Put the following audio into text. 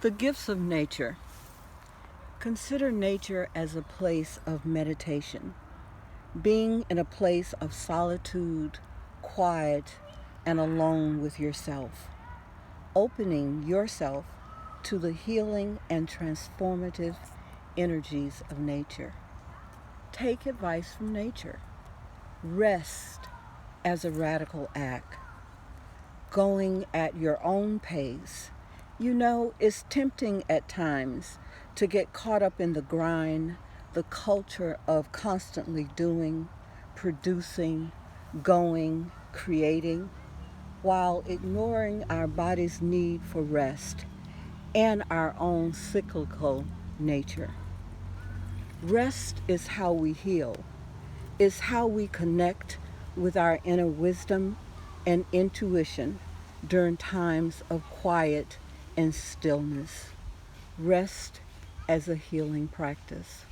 The gifts of nature. Consider nature as a place of meditation, being in a place of solitude, quiet, and alone with yourself, opening yourself to the healing and transformative energies of nature. Take advice from nature. Rest as a radical act, going at your own pace. You know, it's tempting at times to get caught up in the grind, the culture of constantly doing, producing, going, creating, while ignoring our body's need for rest and our own cyclical nature. Rest is how we heal, is how we connect with our inner wisdom and intuition during times of quiet and stillness. Rest as a healing practice.